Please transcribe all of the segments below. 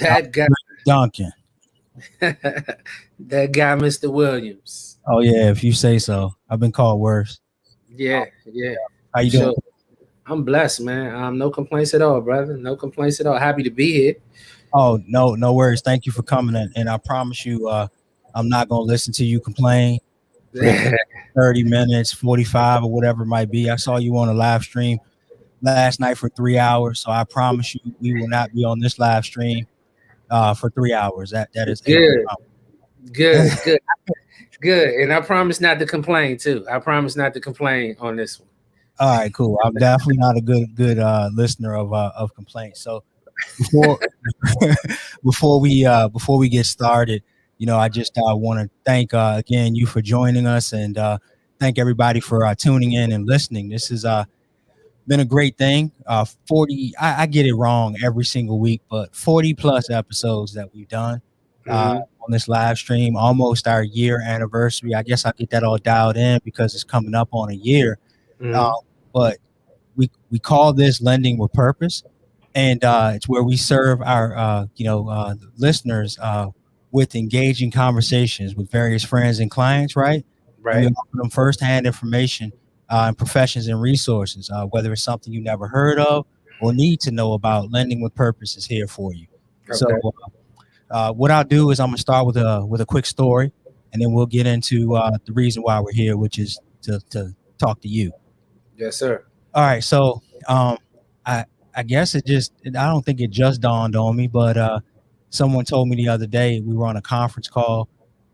That guy, Duncan. that guy, Mr. Williams. Oh yeah, if you say so. I've been called worse. Yeah, yeah. How you doing? So I'm blessed, man. No complaints at all, brother. No complaints at all. Happy to be here. Oh no worries. Thank you for coming in. And I promise you, I'm not gonna listen to you complain for the 30 minutes, 45 or whatever it might be. I saw you on a live stream last night for 3 hours, so I promise you we will not be on this live stream for 3 hours. That is good, good. Good, and I promise not to complain too. I promise not to complain on this one. All right, cool. I'm definitely not a good listener of complaints. So before before we get started, I just want to thank again you for joining us, and thank everybody for tuning in and listening. This has been a great thing. 40, I get it wrong every single week, but 40 plus episodes that we've done. On this live stream, almost our year anniversary. I guess I'll get that all dialed in because it's coming up on a year. But we call this Lending with Purpose, and it's where we serve our listeners with engaging conversations with various friends and clients. Right. We offer them firsthand information and professions and resources, whether it's something you never heard of or need to know about. Lending with Purpose is here for you. Okay. So. What I'll do is I'm gonna start with a quick story, and then we'll get into the reason why we're here, which is to talk to you. Yes, sir. All right. So I guess I don't think it just dawned on me, but someone told me the other day we were on a conference call,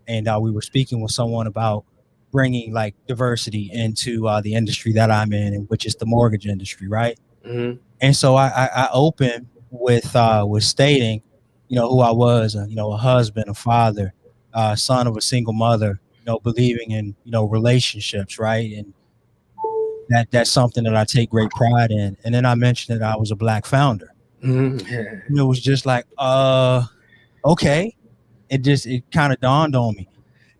and we were speaking with someone about bringing like diversity into the industry that I'm in, which is the mortgage industry, right? And so I opened with stating, who I was, a husband, a father, son of a single mother, believing in, relationships, right? And that's something that I take great pride in. And then I mentioned that I was a Black founder. And it was just like, okay. It kind of dawned on me.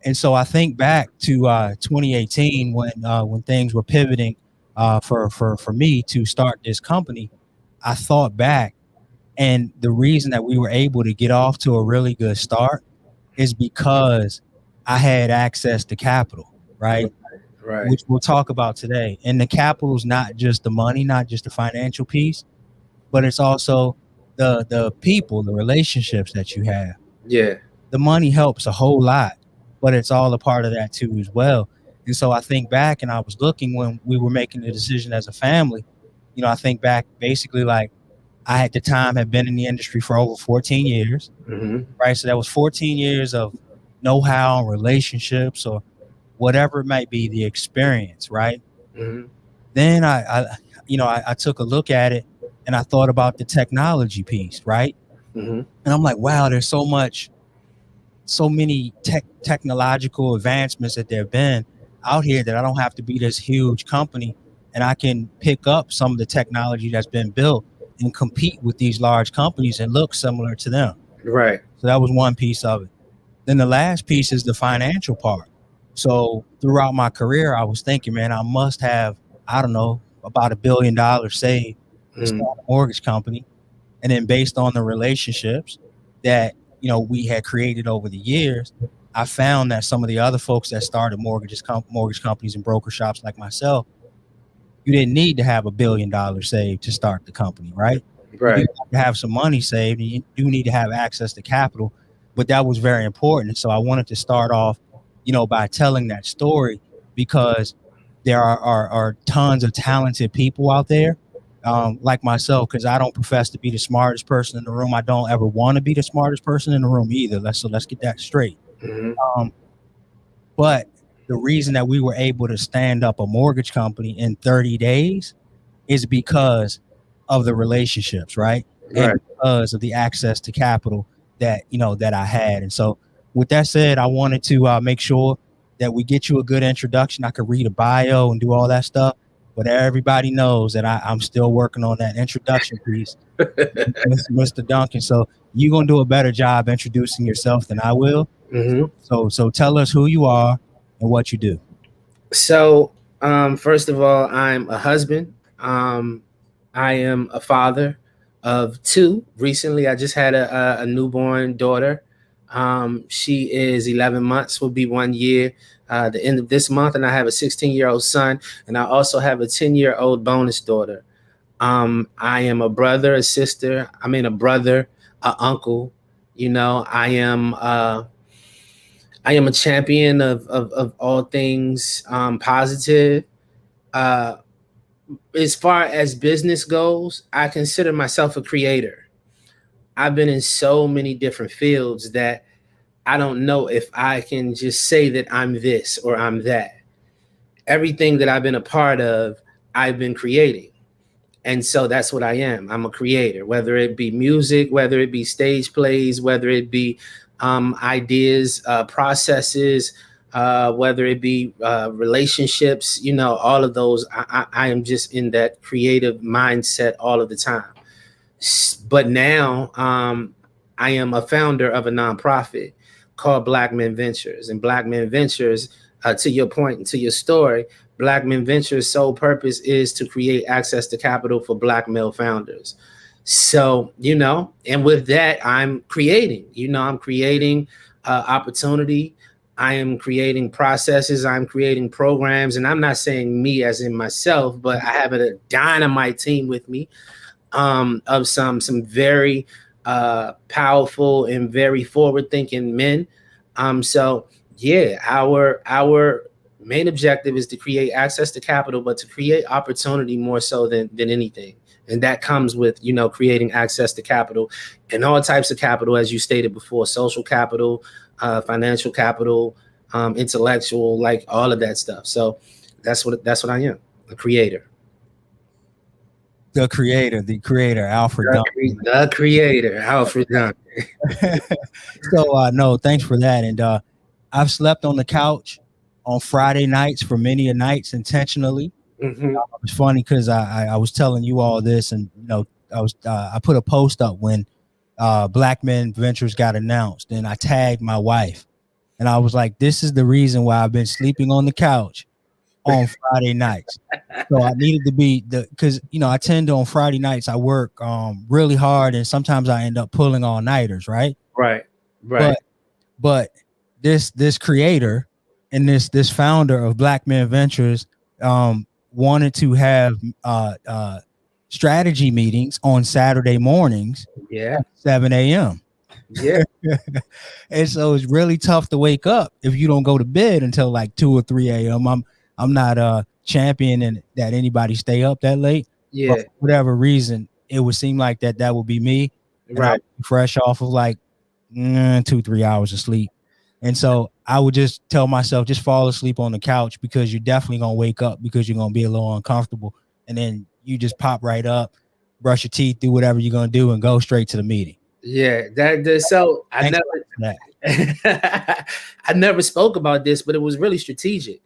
And so I think back to 2018 when things were pivoting for me to start this company. I thought back. And the reason that we were able to get off to a really good start is because I had access to capital, right? Right. Which we'll talk about today. And the capital is not just the money, not just the financial piece, but it's also the people, the relationships that you have. Yeah. The money helps a whole lot, but it's all a part of that too as well. And so I think back, and I was looking when we were making the decision as a family, I think back basically like, I at the time had been in the industry for over 14 years, right? So that was 14 years of know-how and relationships or whatever it might be, the experience, right? Then I took a look at it and I thought about the technology piece, right? And I'm like, wow, there's so many technological advancements that there have been out here that I don't have to be this huge company, and I can pick up some of the technology that's been built and compete with these large companies and look similar to them. Right. So that was one piece of it. Then the last piece is the financial part. So throughout my career, I was thinking, man, I must have, I don't know, about $1 billion saved to start a mortgage company. And then based on the relationships that, we had created over the years, I found that some of the other folks that started mortgage companies and broker shops like myself, you didn't need to have $1 billion saved to start the company, right? Right. You have to have some money saved. You do need to have access to capital, but that was very important. So I wanted to start off, by telling that story, because there are tons of talented people out there, like myself, because I don't profess to be the smartest person in the room. I don't ever want to be the smartest person in the room either. Let's get that straight. But the reason that we were able to stand up a mortgage company in 30 days is because of the relationships, right? And because of the access to capital that, that I had. And so with that said, I wanted to make sure that we get you a good introduction. I could read a bio and do all that stuff, but everybody knows that I'm still working on that introduction piece, Mr. Duncan. So you're going to do a better job introducing yourself than I will. So tell us who you are and what you do. So, first of all, I'm a husband. I am a father of two. Recently, I just had a newborn daughter. She is 11 months, will be 1 year the end of this month. And I have a 16-year-old son. And I also have a 10-year-old bonus daughter. I am a brother, a sister. I mean, a brother, a uncle. I am a champion of all things positive. Uh, as far as business goes, I consider myself a creator. I've been in so many different fields that I don't know if I can just say that I'm this or I'm that. Everything that I've been a part of, I've been creating. And so that's what I am. I'm a creator, whether it be music, whether it be stage plays, whether it be ideas, processes, whether it be relationships, all of those. I am just in that creative mindset all of the time. But now I am a founder of a nonprofit called Black Men Ventures. And Black Men Ventures, to your point and to your story, Black Men Ventures' sole purpose is to create access to capital for Black male founders. So, and with that, I'm creating, I'm creating opportunity. I am creating processes. I'm creating programs. And I'm not saying me as in myself, but I have a dynamite team with me of some very powerful and very forward-thinking men. So yeah, our main objective is to create access to capital, but to create opportunity more so than anything. And that comes with, creating access to capital and all types of capital, as you stated before, social capital, financial capital, intellectual, like all of that stuff. So that's what I am, a creator. The creator, Alfred Duncan. The creator, Alfred Duncan. So no, thanks for that. And I've slept on the couch on Friday nights for many nights intentionally. Mm-hmm. It's funny because I was telling you all this, and I put a post up when Black Men Ventures got announced, and I tagged my wife, and I was like, "This is the reason why I've been sleeping on the couch on Friday nights." So I needed to be because I tend to on Friday nights I work really hard, and sometimes I end up pulling all nighters, right? Right. But this creator and this founder of Black Men Ventures wanted to have strategy meetings on Saturday mornings at 7 a.m. Yeah. And so it's really tough to wake up if you don't go to bed until like 2 or 3 a.m. I'm not championing that anybody stay up that late. Yeah. But for whatever reason, it would seem like that would be me. Right. Fresh off of like 2-3 hours of sleep. And so I would just tell myself, just fall asleep on the couch, because you're definitely going to wake up because you're going to be a little uncomfortable. And then you just pop right up, brush your teeth, do whatever you're going to do, and go straight to the meeting. Yeah. So I never spoke about this, but it was really strategic.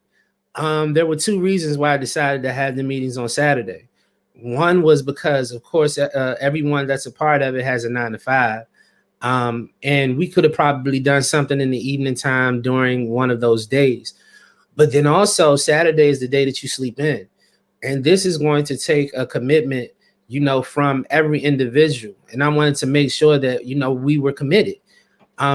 There were two reasons why I decided to have the meetings on Saturday. One was because, of course, everyone that's a part of it has a 9 to 5. And we could have probably done something in the evening time during one of those days. But then also Saturday is the day that you sleep in. And this is going to take a commitment, from every individual. And I wanted to make sure that, we were committed.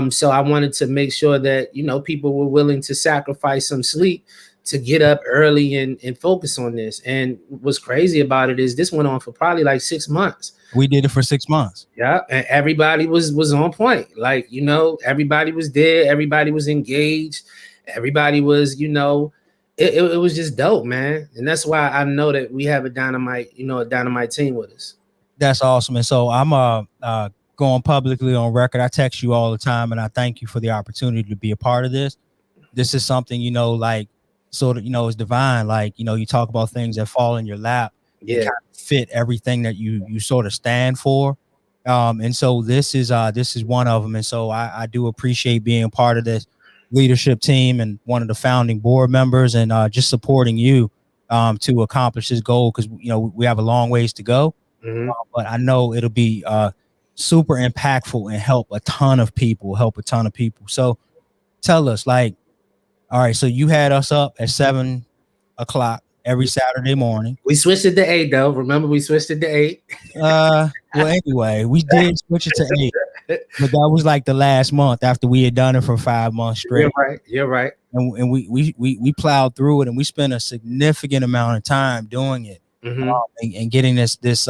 So I wanted to make sure that, people were willing to sacrifice some sleep to get up early and focus on this. And what's crazy about it is this went on for probably like 6 months. We did it for 6 months. Yeah. And everybody was on point. Like, everybody was there. Everybody was engaged. Everybody was, it was just dope, man. And that's why I know that we have a dynamite team with us. That's awesome. And so I'm going publicly on record. I text you all the time, and I thank you for the opportunity to be a part of this. This is something, sort of, it's divine. Like, you talk about things that fall in your lap. Yeah. Kind of fit everything that you sort of stand for. And so this is one of them. And so I do appreciate being a part of this leadership team and one of the founding board members, and just supporting you to accomplish this goal, because we have a long ways to go. Mm-hmm. But I know it'll be super impactful and help a ton of people. So tell us, like, all right, so you had us up at 7 o'clock every Saturday morning. We switched it to 8 though. Remember, we switched it to 8. Well, anyway, we did switch it to 8, but that was like the last month after we had done it for 5 months straight. You're right. And we plowed through it, and we spent a significant amount of time doing it, and getting this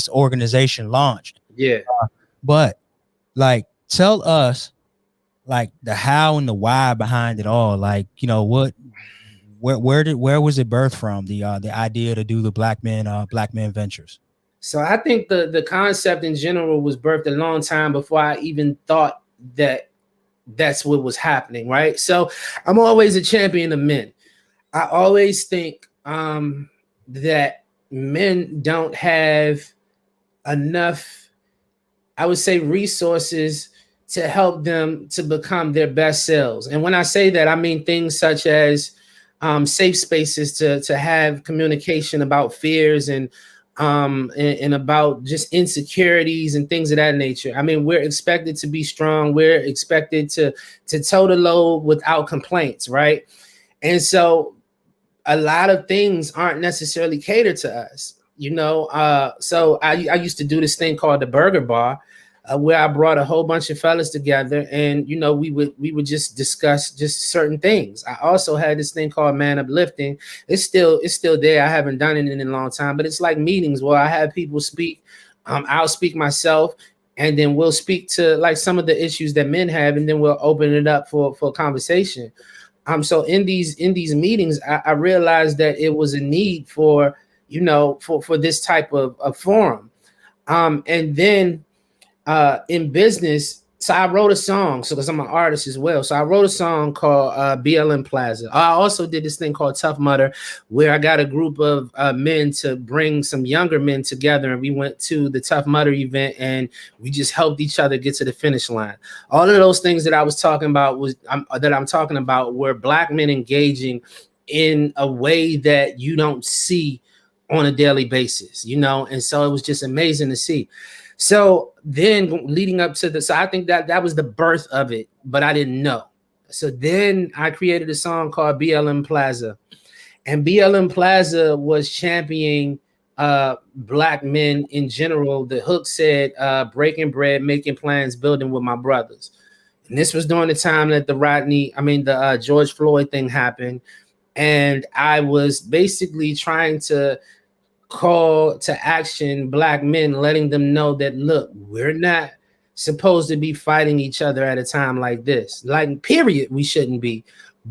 organization launched. Yeah. But like, tell us like the how and the why behind it all. Like, you know, where was it birthed from? The idea to do the Black Men Ventures. So I think the concept in general was birthed a long time before I even thought that that's what was happening, right? So I'm always a champion of men. I always think that men don't have enough, I would say, resources to help them to become their best selves. And when I say that, I mean things such as safe spaces to have communication about fears and about just insecurities and things of that nature. I mean, we're expected to be strong. We're expected to toe the load without complaints, right? And so a lot of things aren't necessarily catered to us, you know. So I used to do this thing called the Burger Bar, where I brought a whole bunch of fellas together, and you know, we would just discuss just certain things. I also had this thing called Man Uplifting. It's still there. I haven't done it in a long time, but it's like meetings where I have people speak. I'll speak myself, and then we'll speak to like some of the issues that men have, and then we'll open it up for conversation. So in these meetings, I realized that it was a need for, you know, for this type of forum. And then in business, so I wrote a song, so because I'm an artist as well. So I wrote a song called BLM Plaza. I also did this thing called Tough Mudder, where I got a group of men to bring some younger men together, and we went to the Tough Mudder event, and we just helped each other get to the finish line. All of those things that I was talking about I'm talking about were Black men engaging in a way that you don't see on a daily basis, you know, and so it was just amazing to see. So then leading up to so I think that was the birth of it, but I didn't know. So then I created a song called BLM Plaza, and BLM Plaza was championing Black men in general. The hook said, breaking bread, making plans, building with my brothers. And this was during the time that the George Floyd thing happened. And I was basically trying to call to action Black men, letting them know that, look, we're not supposed to be fighting each other at a time like this. Like, period, we shouldn't be.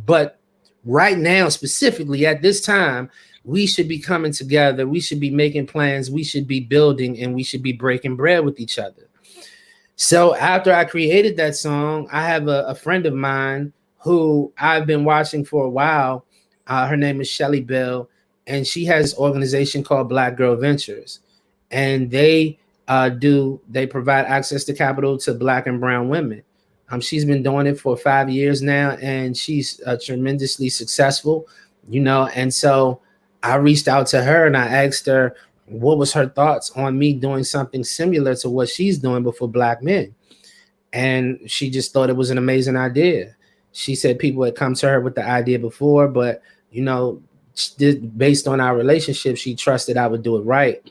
But right now, specifically at this time, we should be coming together. We should be making plans. We should be building, and we should be breaking bread with each other. So after I created that song, I have a friend of mine who I've been watching for a while. Her name is Shelly Bell. And she has an organization called Black Girl Ventures, and they provide access to capital to Black and brown women. She's been doing it for 5 years now, and she's tremendously successful, you know. And so I reached out to her and I asked her what was her thoughts on me doing something similar to what she's doing, but for Black men. And she just thought it was an amazing idea. She said people had come to her with the idea before, but you know, based on our relationship, she trusted I would do it right.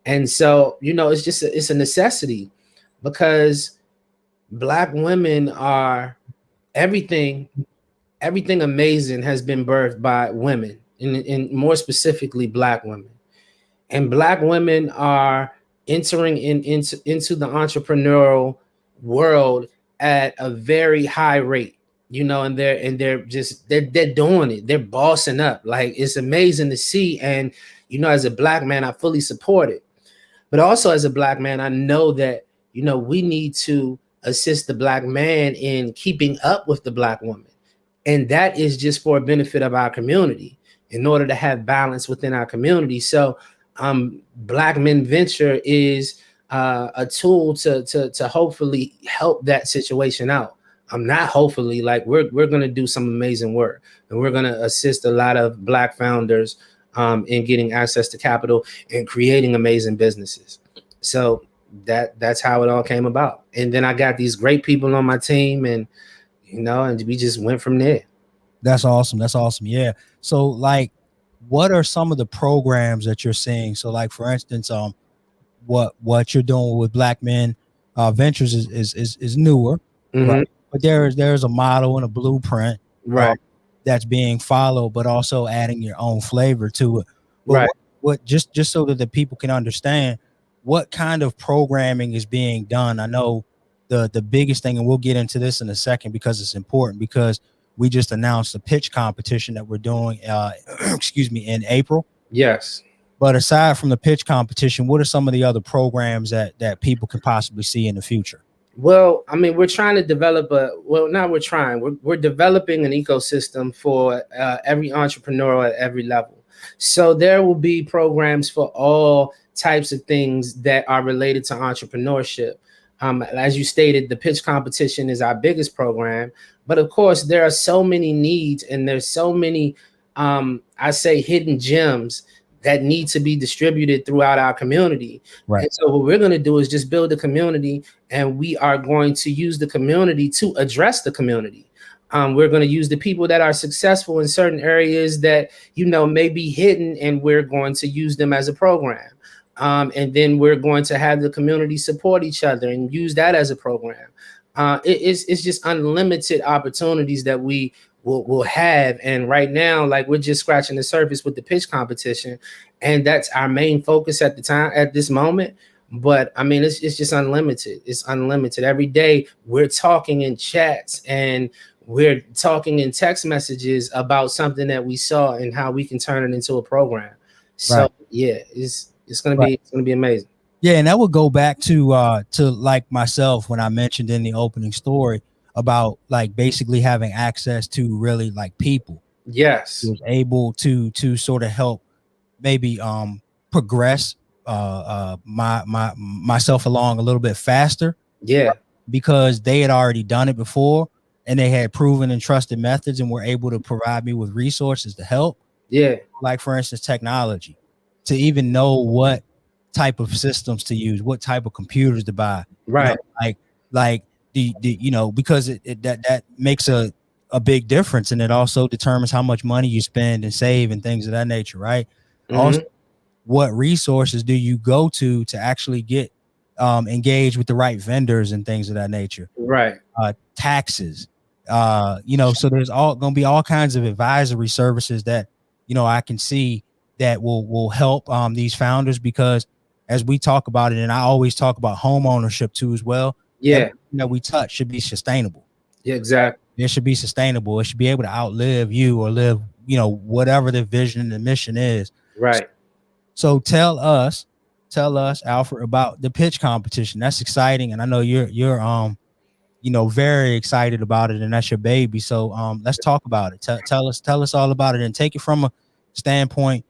And so, you know, it's a necessity, because Black women are everything amazing has been birthed by women, and more specifically Black women. And Black women are entering into the entrepreneurial world at a very high rate. You know, and they're doing it. They're bossing up. Like, it's amazing to see. And, you know, as a Black man, I fully support it. But also as a Black man, I know that, you know, we need to assist the Black man in keeping up with the Black woman. And that is just for a benefit of our community, in order to have balance within our community. So Black Men Venture is a tool to hopefully help that situation out. I'm not hopefully, like, we're going to do some amazing work, and we're going to assist a lot of Black founders in getting access to capital and creating amazing businesses. So that's how it all came about. And then I got these great people on my team, and, you know, and we just went from there. That's awesome. That's awesome. Yeah. So like, what are some of the programs that you're seeing? So like, for instance, what you're doing with Black Men Ventures is newer, Mm-hmm. right? But there's a model and a blueprint Right. that's being followed, but also adding your own flavor to it. But Right. what just so that the people can understand what kind of programming is being done. I know the biggest thing, and we'll get into this in a second because it's important, because we just announced a pitch competition that we're doing excuse me, in April. Yes. But aside from the pitch competition, what are some of the other programs that people can possibly see in the future? Well, I mean, we're trying to develop we're developing an ecosystem for every entrepreneur at every level. So there will be programs for all types of things that are related to entrepreneurship. As you stated, the pitch competition is our biggest program, but of course there are so many needs and there's so many, I say, hidden gems that need to be distributed throughout our community. Right. And so what we're going to do is just build a community, and we are going to use the community to address the community. We're going to use the people that are successful in certain areas that, may be hidden, and we're going to use them as a program. And then we're going to have the community support each other and use that as a program. It's just unlimited opportunities that we will have. And right now, like, we're just scratching the surface with the pitch competition, and that's our main focus at this moment. But I mean, it's just unlimited. It's unlimited. Every day we're talking in chats and we're talking in text messages about something that we saw and how we can turn it into a program. So Right. yeah, it's gonna be amazing. Yeah, and that would go back to like myself when I mentioned in the opening story about like basically having access to really like people. Yes. Was able to sort of help maybe progress myself along a little bit faster. Yeah. Because they had already done it before and they had proven and trusted methods and were able to provide me with resources to help. Yeah. Like, for instance, technology, to even know what type of systems to use, what type of computers to buy. Right. Like the because that makes a big difference, and it also determines how much money you spend and save and things of that nature, right? Mm-hmm. Also, what resources do you go to actually get engaged with the right vendors and things of that nature? Right. Taxes, so there's gonna be all kinds of advisory services that I can see that will help these founders, because as we talk about it, and I always talk about home ownership too as well. Yeah. Everything that we touch should be sustainable. Yeah, exactly. It should be sustainable. It should be able to outlive you or live, whatever the vision and the mission is. Right. So tell us, Alfred, about the pitch competition. That's exciting, and I know you're very excited about it, and that's your baby. So let's talk about it. Tell us all about it, and take it from a standpoint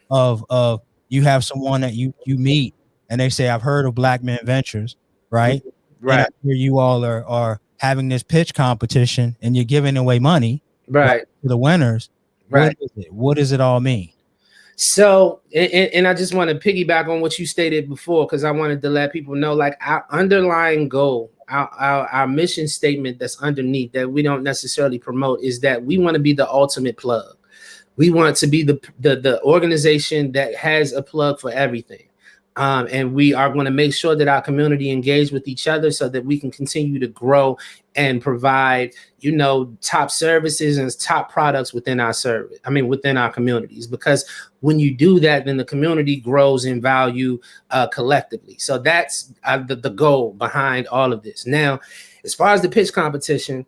of you have someone that you meet and they say, I've heard of Black Men Ventures, right? Right. And here you all are having this pitch competition and you're giving away money, right, to the winners. Right. What is it? What does it all mean? So, and I just want to piggyback on what you stated before, because I wanted to let people know, like, our underlying goal, our mission statement that's underneath that we don't necessarily promote, is that we want to be the ultimate plug. We want to be the organization that has a plug for everything. And we are going to make sure that our community engage with each other so that we can continue to grow and provide, top services and top products within our within our communities. Because when you do that, then the community grows in value collectively. So that's the goal behind all of this. Now, as far as the pitch competition,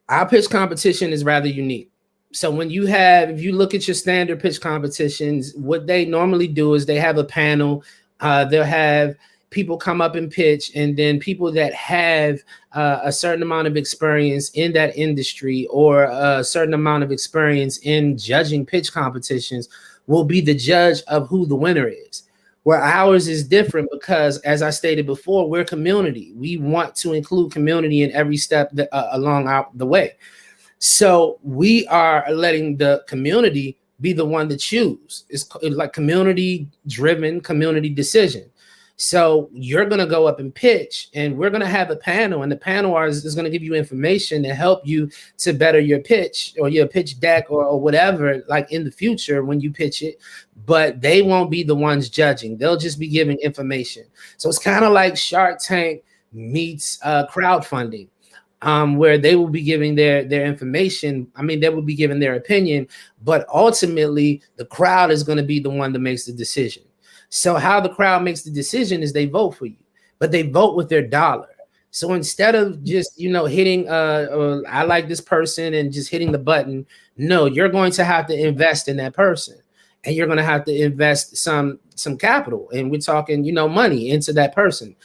our pitch competition is rather unique. So if you look at your standard pitch competitions, what they normally do is they have a panel. They'll have people come up and pitch, and then people that have a certain amount of experience in that industry or a certain amount of experience in judging pitch competitions will be the judge of who the winner is. Where ours is different because, as I stated before, we're community. We want to include community in every step along the way. So we are letting the community be the one to choose. It's like community-driven, community decision. So you're going to go up and pitch, and we're going to have a panel, and the panel is going to give you information to help you to better your pitch or your pitch deck or whatever, like in the future when you pitch it. But they won't be the ones judging. They'll just be giving information. So it's kind of like Shark Tank meets crowdfunding, where they will be giving their information. I mean, they will be giving their opinion, but ultimately the crowd is going to be the one that makes the decision. So how the crowd makes the decision is they vote for you, but they vote with their dollar. So instead of just, hitting, I like this person and just hitting the button, no, you're going to have to invest in that person, and you're going to have to invest some capital. And we're talking, money into that person.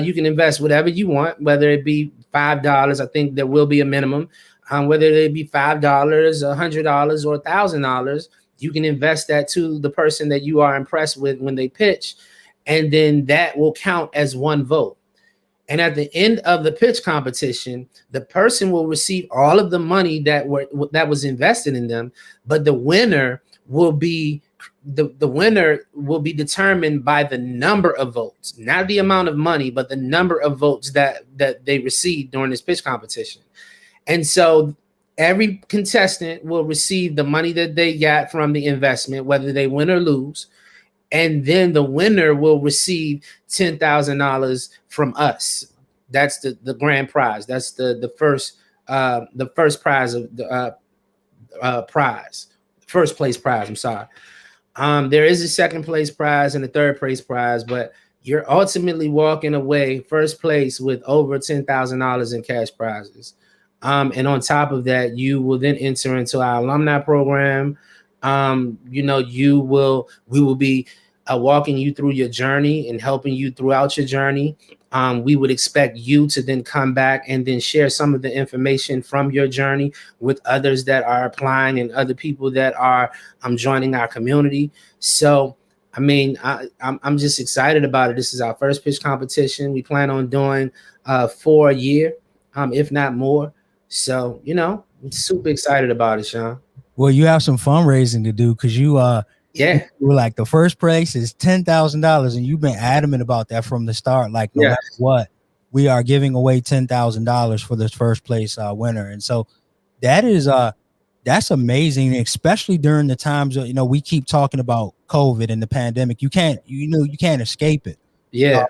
You can invest whatever you want, whether it be $5. I think there will be a minimum, whether it be $5, $100, or $1,000. You can invest that to the person that you are impressed with when they pitch, and then that will count as one vote. And at the end of the pitch competition, the person will receive all of the money that was invested in them, but the winner will be determined by the number of votes, not the amount of money, but the number of votes that they received during this pitch competition. And so every contestant will receive the money that they got from the investment, whether they win or lose. And then the winner will receive $10,000 from us. That's the grand prize. That's the first prize of the first place prize. I'm sorry. There is a second place prize and a third place prize, but you're ultimately walking away first place with over $10,000 in cash prizes. And on top of that, you will then enter into our alumni program. We will be walking you through your journey and helping you throughout your journey. We would expect you to then come back and then share some of the information from your journey with others that are applying and other people that are joining our community. So, I mean, I'm just excited about it. This is our first pitch competition. We plan on doing 4 a year, if not more. So, I'm super excited about it, Shawn. Well, you have some fundraising to do because you were like, the first place is $10,000, and you've been adamant about that from the start. Like, no matter what, we are giving away $10,000 for this first place winner. And so that's amazing, especially during the times of, we keep talking about COVID and the pandemic. You can't escape it. Yeah.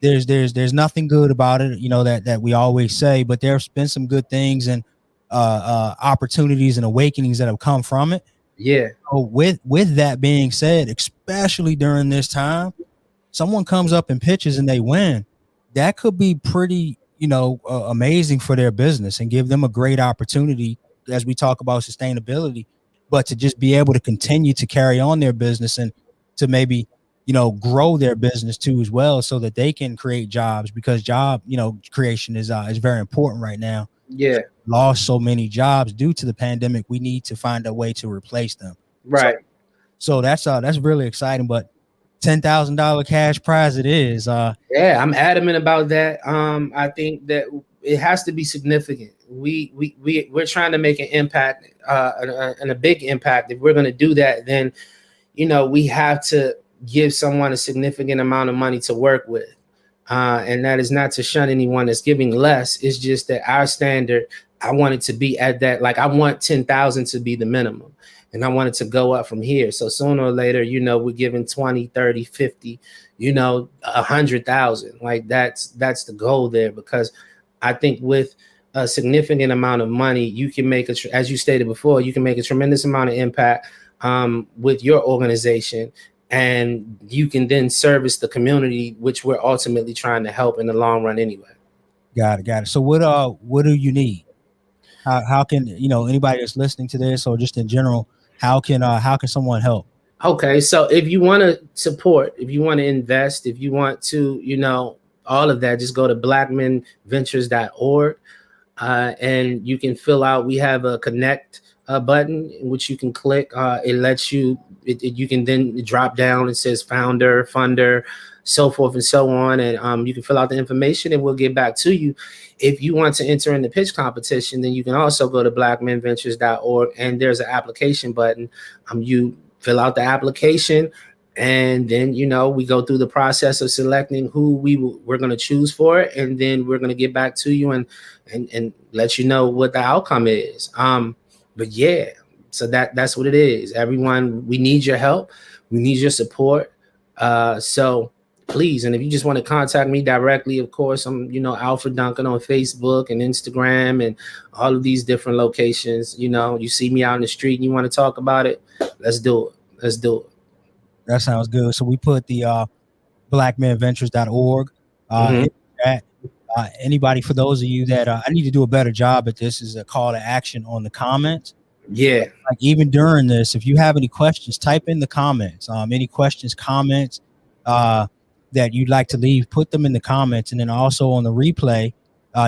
There's nothing good about it, that we always say, but there's been some good things and opportunities and awakenings that have come from it. Yeah. So with that being said, especially during this time, someone comes up and pitches and they win, that could be pretty, amazing for their business and give them a great opportunity as we talk about sustainability, but to just be able to continue to carry on their business and to maybe grow their business too as well, so that they can create jobs, because job, creation is very important right now. Yeah. Lost so many jobs due to the pandemic. We need to find a way to replace them. Right. So that's really exciting. But $10,000 cash prize it is. Yeah, I'm adamant about that. I think that it has to be significant. We're trying to make an impact and a big impact. If we're going to do that, then we have to give someone a significant amount of money to work with. And that is not to shun anyone that's giving less. It's just that our standard, I want it to be at that. Like, I want 10,000 to be the minimum, and I want it to go up from here. So sooner or later, we're giving 20, 30, 50, 100,000. Like, that's the goal there, because I think with a significant amount of money, you can make as you stated before, you can make a tremendous amount of impact with your organization. And you can then service the community, which we're ultimately trying to help in the long run anyway. Got it. So what do you need? How can, anybody that's listening to this, or just in general, how can someone help? Okay. So if you want to support, if you want to invest, if you want to, all of that, just go to blackmenventures.org and you can fill out, we have a connect button in which you can click. It lets you, you can then drop down. It says founder, funder, so forth and so on. And you can fill out the information and we'll get back to you. If you want to enter in the pitch competition, then you can also go to blackmenventures.org and there's an application button. You fill out the application And then, we go through the process of selecting who we're going to choose for it. And then we're going to get back to you and let you know what the outcome is. But yeah, so that's what it is. Everyone, we need your help. We need your support. So please, and if you just want to contact me directly, of course, I'm, Alfred Duncan on Facebook and Instagram and all of these different locations. You see me out in the street and you want to talk about it, let's do it. That sounds good. So we put the blackmanventures.org in chat. Anybody, for those of you that I need to do a better job at this, is a call to action on the comments. Yeah. Like even during this, if you have any questions, type in the comments. Any questions, comments that you'd like to leave, put them in the comments. And then also on the replay,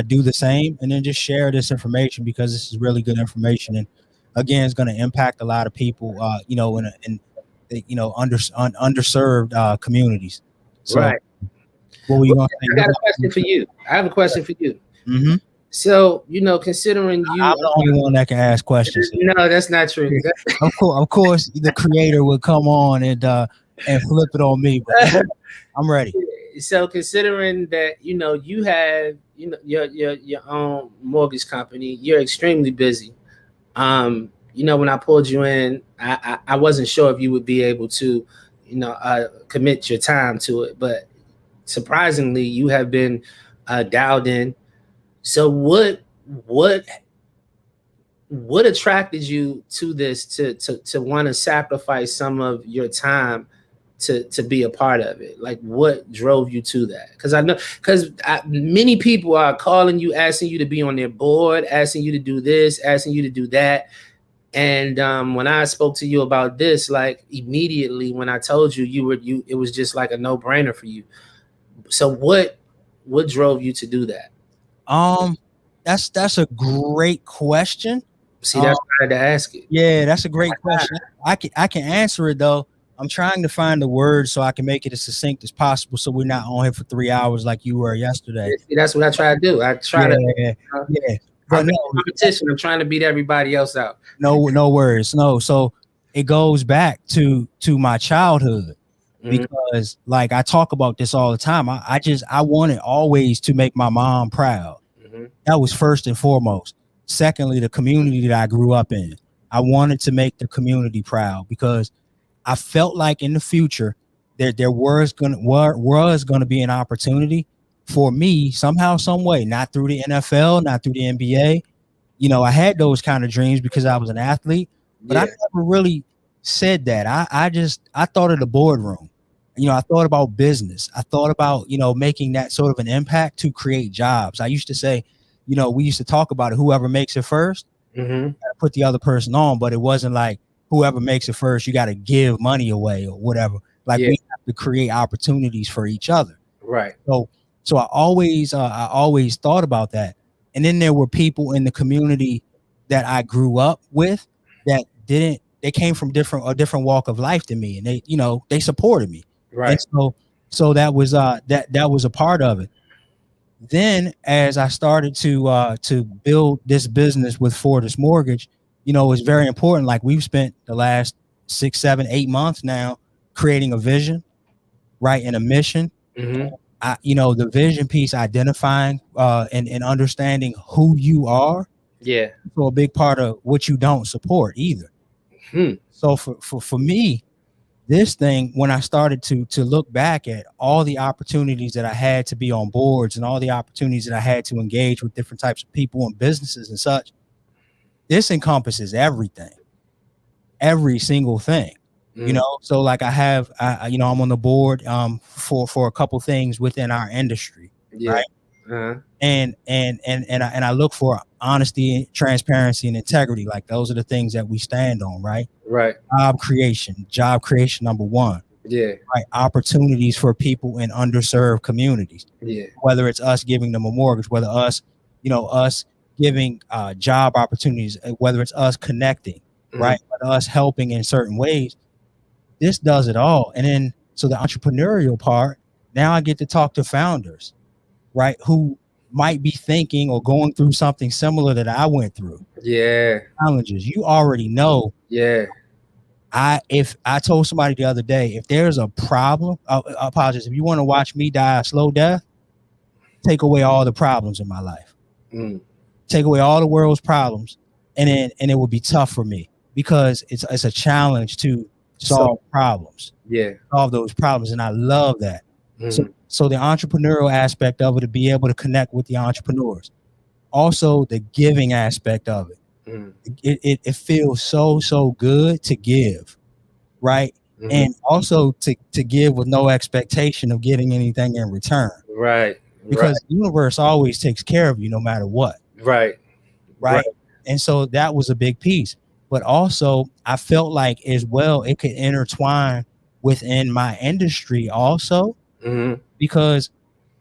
do the same. And then just share this information, because this is really good information. And again, it's going to impact a lot of people, in underserved communities. So, right. What were you going to say? I got a question for you. I have a question for you. Mm-hmm. So, considering you, I'm the only one that can ask questions. No, that's not true. Of course, the creator would come on and flip it on me, but I'm ready. So, considering that you have your own mortgage company, you're extremely busy. When I pulled you in, I wasn't sure if you would be able to, commit your time to it, but surprisingly, you have been dialed in. So what attracted you to this, to want to sacrifice some of your time to be a part of it? Like, what drove you to that? Because I know, many people are calling you, asking you to be on their board, asking you to do this, asking you to do that. And when I spoke to you about this, like immediately when I told you it was just like a no-brainer for you. So what drove you to do that? That's a great question. See, that's why I had to ask it. Yeah, that's a great question. I can answer it though. I'm trying to find the words so I can make it as succinct as possible, so we're not on here for 3 hours like you were yesterday. See, that's what I try to do. I try to. But no competition. I'm trying to beat everybody else out. No worries. No. So it goes back to my childhood, because like I talk about this all the time. I wanted always to make my mom proud. That was first and foremost. Secondly, the community that I grew up in, I wanted to make the community proud, because I felt like in the future that there was going to be an opportunity for me somehow, some way, not through the NFL, not through the NBA. I had those kind of dreams because I was an athlete, but I never really said that. I thought of the boardroom. I thought about business. I thought about, making that sort of an impact to create jobs. I used to say, we used to talk about it. Whoever makes it first, put the other person on, but it wasn't like whoever makes it first, you got to give money away or whatever. Like we have to create opportunities for each other. Right. So I always thought about that. And then there were people in the community that I grew up with that they came from a different walk of life than me. And they supported me. Right. And so that was that was a part of it. Then as I started to build this business with Fortis Mortgage, it's very important. Like we've spent the last 6, 7, 8 months now creating a vision, right, and a mission. The vision piece, identifying and understanding who you are. Yeah. So a big part of what you don't support either. So for me, this thing, when I started to look back at all the opportunities that I had to be on boards and all the opportunities that I had to engage with different types of people and businesses and such, this encompasses everything, every single thing. So like I'm on the board for a couple things within our industry, right? And I look for honesty, transparency, and integrity. Like those are the things that we stand on, right? Right. Job creation, number one. Yeah. Right. Opportunities for people in underserved communities. Yeah. Whether it's us giving them a mortgage, whether us giving job opportunities, whether it's us connecting, right? Whether us helping in certain ways. This does it all. And then, so the entrepreneurial part, now I get to talk to founders, right, who might be thinking or going through something similar that I went through. Yeah. Challenges. You already know. Yeah. if I told somebody the other day, if there's a problem, I apologize. If you want to watch me die a slow death, take away all the problems in my life. Take away all the world's problems, and it will be tough for me because it's a challenge to solve problems. Yeah. Solve those problems. And I love that. So the entrepreneurial aspect of it, to be able to connect with the entrepreneurs. Also the giving aspect of it. It feels so good to give, right? And also to give with no expectation of getting anything in return. Right. Because the universe always takes care of you no matter what. Right. And so that was a big piece. But also I felt like as well it could intertwine within my industry also. Because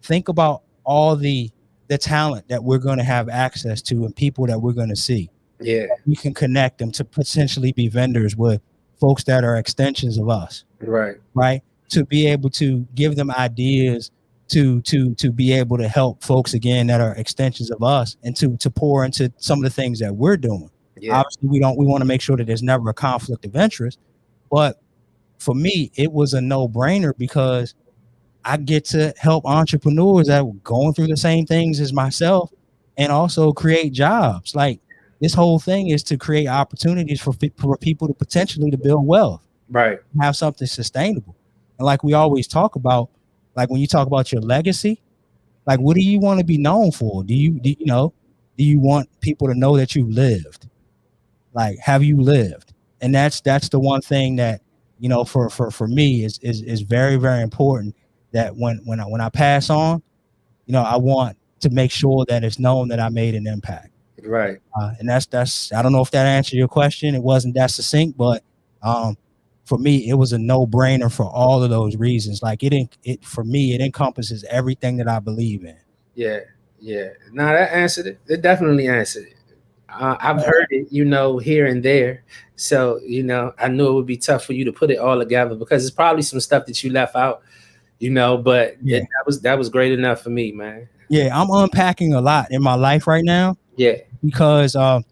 think about all the talent that we're going to have access to and people that we're going to see. Yeah. We can connect them to potentially be vendors with folks that are extensions of us. Right. To be able to give them ideas to be able to help folks again that are extensions of us, and to pour into some of the things that we're doing. Obviously we want to make sure that there's never a conflict of interest, but for me it was a no-brainer because I get to help entrepreneurs that are going through the same things as myself and also create jobs. Like this whole thing is to create opportunities for people to potentially to build wealth, have something sustainable. And like we always talk about, like when you talk about your legacy, like what do you want to be known for? Do you want people to know that you lived? Like, have you lived? And that's the one thing that, for me is very, very important, that when I pass on, I want to make sure that it's known that I made an impact. And that's I don't know if that answered your question. It wasn't that succinct, but for me, it was a no-brainer for all of those reasons. Like for me, it encompasses everything that I believe in. Yeah. No, that answered it. It definitely answered it. I've heard it, here and there. So, I knew it would be tough for you to put it all together because it's probably some stuff that you left out, but that was great enough for me, man. Yeah, I'm unpacking a lot in my life right now. Yeah. Because, I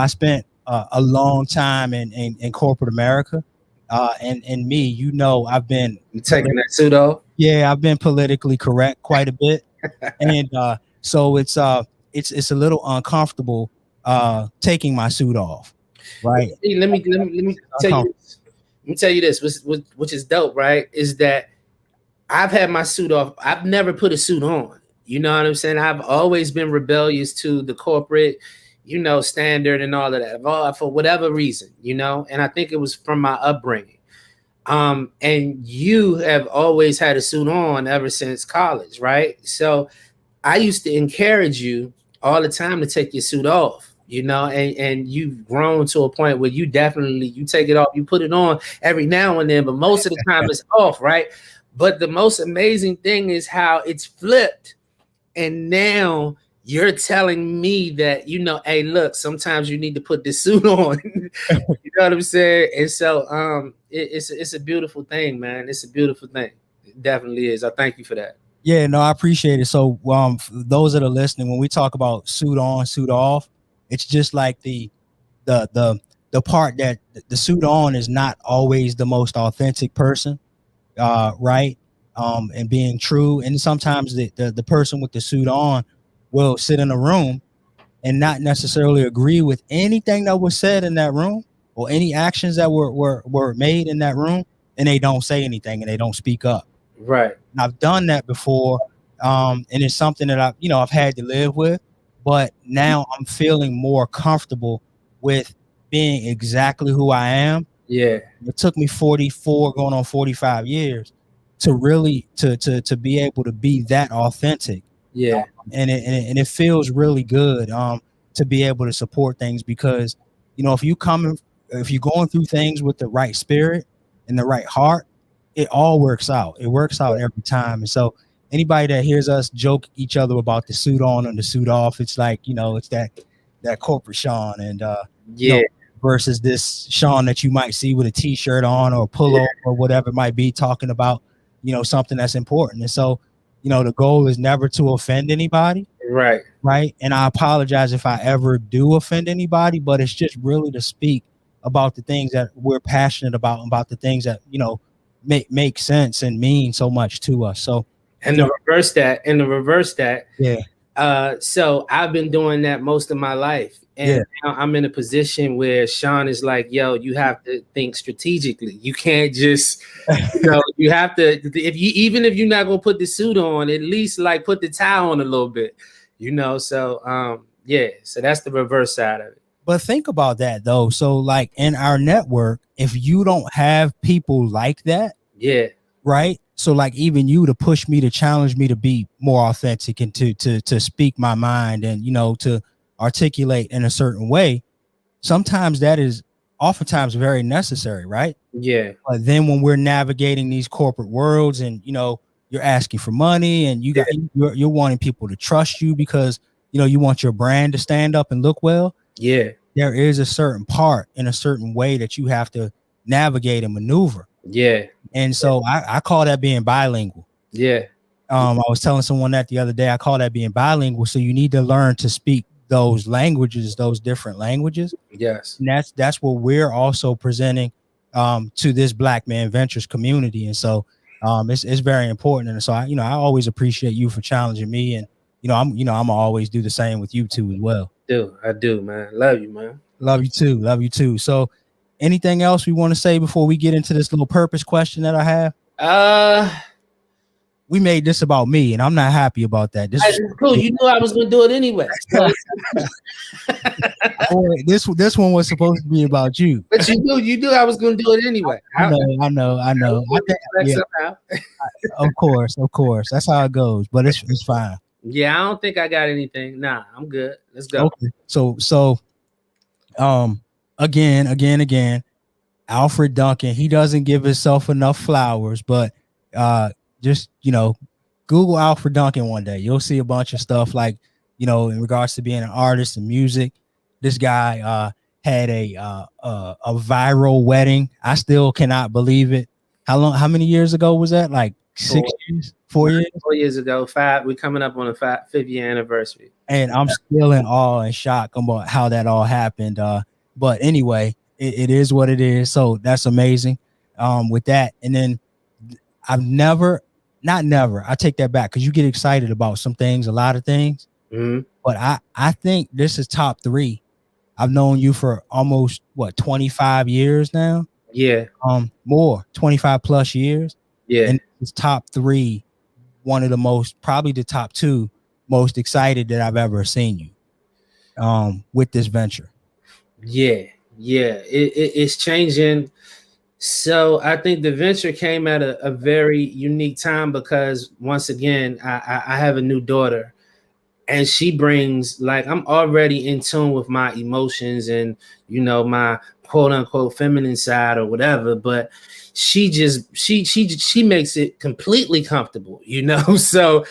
spent a long time in corporate America. And me, I've been taking that suit off. Yeah, I've been politically correct quite a bit. And so it's a little uncomfortable taking my suit off. Right. Let me tell you this, which is dope, right? Is that I've had my suit off. I've never put a suit on. You know what I'm saying? I've always been rebellious to the corporate, standard and all of that, for whatever reason, and I think it was from my upbringing. And you have always had a suit on ever since college, right? So I used to encourage you all the time to take your suit off, and you've grown to a point where you take it off, you put it on every now and then, but most of the time it's off, right? But the most amazing thing is how it's flipped. And now you're telling me that, hey, look, sometimes you need to put this suit on. You know what I'm saying? And so it's a beautiful thing, man. It's a beautiful thing. It definitely is. I thank you for that. Yeah, no, I appreciate it. So for those that are listening, when we talk about suit on, suit off, it's just like the part that the suit on is not always the most authentic person, right? And being true. And sometimes the person with the suit on will sit in a room and not necessarily agree with anything that was said in that room or any actions that were made in that room, and they don't say anything and they don't speak up. Right. And I've done that before. And it's something that I've had to live with, but now I'm feeling more comfortable with being exactly who I am. Yeah. It took me 44 going on 45 years to really to be able to be that authentic. Yeah. And it feels really good to be able to support things, because if you're going through things with the right spirit and the right heart, it all works out. It works out every time. And so anybody that hears us joke each other about the suit on and the suit off, it's like, it's that corporate Shawn and versus this Shawn that you might see with a t-shirt on or a pullover or whatever it might be, talking about something that's important. And so the goal is never to offend anybody. Right. And I apologize if I ever do offend anybody, but it's just really to speak about the things that we're passionate about the things that, you know, make sense and mean so much to us. So, and to reverse that, yeah. So I've been doing that most of my life. And now I'm in a position where Shawn is like, yo, you have to think strategically. You can't just, you know, you have to, even if you're not going to put the suit on, at least like put the tie on a little bit, you know? So, yeah, so that's the reverse side of it. But think about that though. So like in our network, if you don't have people like that, yeah, right? So like even you to push me, to challenge me to be more authentic and to speak my mind and, you know, to articulate in a certain way, sometimes that is oftentimes very necessary, right? Yeah. But then when we're navigating these corporate worlds and, you know, you're asking for money and you're wanting people to trust you because, you know, you want your brand to stand up and look well. Yeah. There is a certain part in a certain way that you have to navigate and maneuver. Yeah. And so I call that being bilingual. Yeah. I was telling someone that the other day. I call that being bilingual. So you need to learn to speak those languages, those different languages. Yes. And that's what we're also presenting to this Black Man Ventures community. And so it's very important. And so I always appreciate you for challenging me. And I'm gonna always do the same with you too as well. I do, man. Love you, man. Love you too. So anything else we want to say before we get into this little purpose question that I have? We made this about me, and I'm not happy about that. This is cool. You knew I was going to do it anyway. So. This one was supposed to be about you. But you knew I was going to do it anyway. I know. Of course. That's how it goes. But it's fine. Yeah, I don't think I got anything. Nah, I'm good. Let's go. Okay. So, again, Alfred Duncan. He doesn't give himself enough flowers, but just, you know, Google Alfred Duncan one day. You'll see a bunch of stuff like, you know, in regards to being an artist and music. This guy had a viral wedding. I still cannot believe it. How many years ago was that? Like 6 years? 4 years? 4 years ago. 5. We're coming up on a 5th year anniversary. And I'm still in awe and shock about how that all happened. But anyway, it is what it is. So that's amazing. With that, and then I take that back because you get excited about some things, a lot of things. Mm-hmm. But I think this is top 3. I've known you for almost 25 years now. Yeah. More 25 plus years. Yeah. And it's top 3, one of the most, probably the top 2 most excited that I've ever seen you with this venture. Yeah. It's changing. So I think the venture came at a very unique time because once again, I have a new daughter and she brings, like, I'm already in tune with my emotions and, you know, my quote unquote feminine side or whatever, but she makes it completely comfortable, you know? So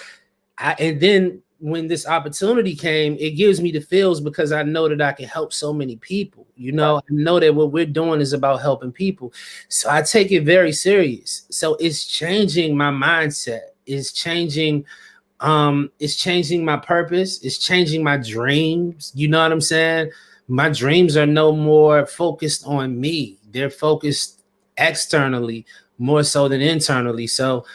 and then when this opportunity came, it gives me the feels because I know that I can help so many people. You know, I know that what we're doing is about helping people. So I take it very serious. So it's changing my mindset. It's changing my purpose. It's changing my dreams. You know what I'm saying? My dreams are no more focused on me. They're focused externally more so than internally. So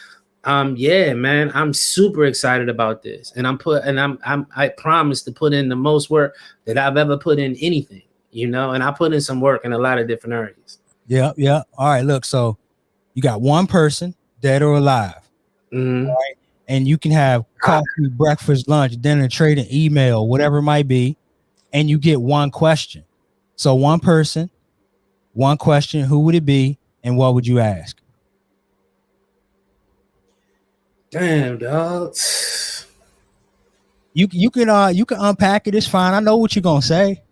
yeah, man, I'm super excited about this, and I promise to put in the most work that I've ever put in anything, you know, and I put in some work in a lot of different areas. Yeah. All right, look, so you got one person, dead or alive, mm-hmm. Right? And you can have coffee, breakfast, lunch, dinner, trading, email, whatever it might be, and you get one question. So one person, one question, who would it be, and what would you ask? Damn, dog. You can unpack it. It's fine. I know what you're gonna say.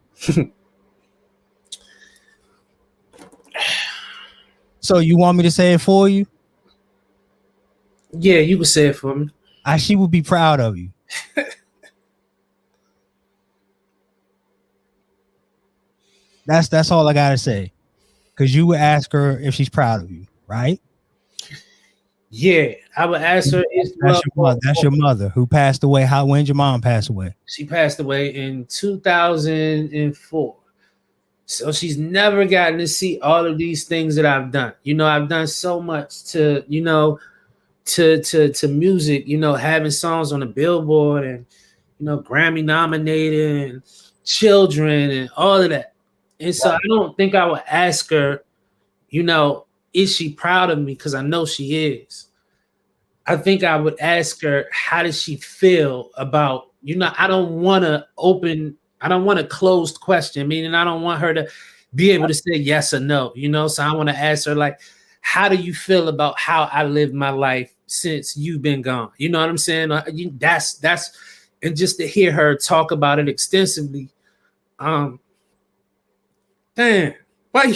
So you want me to say it for you? Yeah, you can say it for me. She would be proud of you. That's all I gotta say. Because you would ask her if she's proud of you, right? Yeah, I would ask her. That's your mother who passed away. When did your mom pass away? She passed away in 2004. So she's never gotten to see all of these things that I've done. You know, I've done so much to, you know, to music, you know, having songs on the Billboard and, you know, Grammy nominated and children and all of that. And so I don't think I would ask her, you know, is she proud of me? Because I know she is. I think I would ask her, how does she feel about, you know, I don't want a closed question, meaning I don't want her to be able to say yes or no, you know? So I want to ask her, like, how do you feel about how I lived my life since you've been gone? You know what I'm saying? That's, and just to hear her talk about it extensively. Damn, why?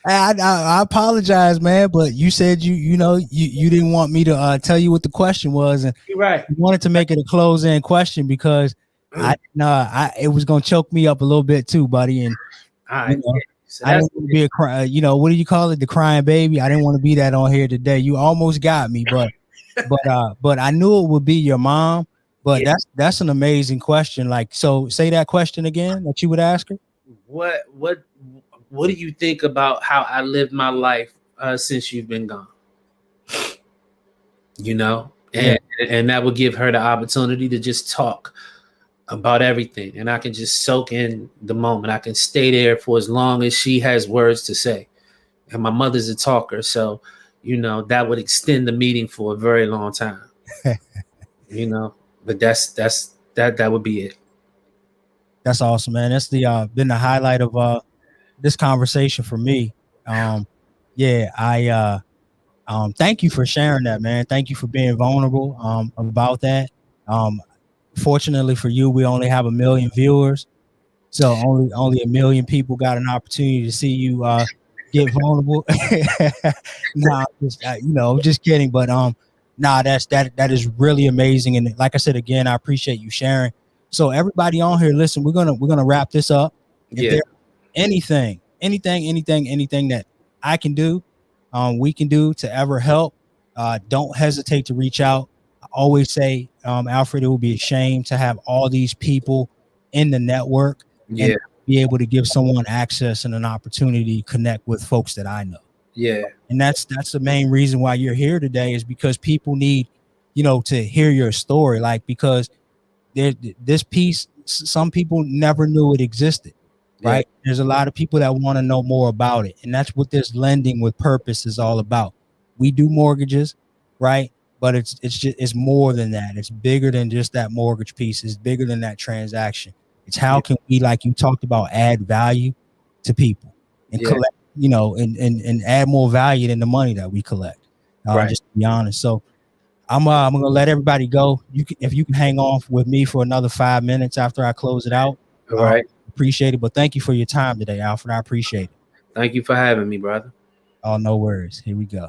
I apologize, man, but you said you didn't want me to tell you what the question was, and You're right. You wanted to make it a close-in question because it was gonna choke me up a little bit too, buddy. And I didn't want to be what do you call it, the crying baby? I didn't want to be that on here today. You almost got me, but I knew it would be your mom. But that's an amazing question. Like, so say that question again that you would ask her. What do you think about how I lived my life since you've been gone? You know, and that would give her the opportunity to just talk about everything, and I can just soak in the moment. I can stay there for as long as she has words to say. And my mother's a talker, so you know that would extend the meeting for a very long time. You know, but that would be it. That's awesome, man. That's been the highlight of this conversation for me. Thank you for sharing that, man. Thank you for being vulnerable about that. Fortunately for you, we only have 1 million viewers, so only 1 million people got an opportunity to see you get vulnerable. Just kidding. But that is really amazing. And like I said again, I appreciate you sharing. So everybody on here, listen, we're gonna wrap this up. If there's anything that I can do, we can do to ever help, don't hesitate to reach out. I always say, Alfred, it would be a shame to have all these people in the network and be able to give someone access and an opportunity to connect with folks that I know. And that's the main reason why you're here today, is because people need, to hear your story. Like, because this piece, some people never knew it existed. Right. There's a lot of people that want to know more about it. And that's what this lending with purpose is all about. We do mortgages, right? But it's more than that. It's bigger than just that mortgage piece. It's bigger than that transaction. It's how can we, like you talked about, add value to people and collect, and add more value than the money that we collect. Just to be honest. So I'm gonna let everybody go. If you can hang on with me for another 5 minutes after I close it out. All right. Appreciate it. But thank you for your time today, Alfred. I appreciate it. Thank you for having me, brother. Oh, no worries. Here we go.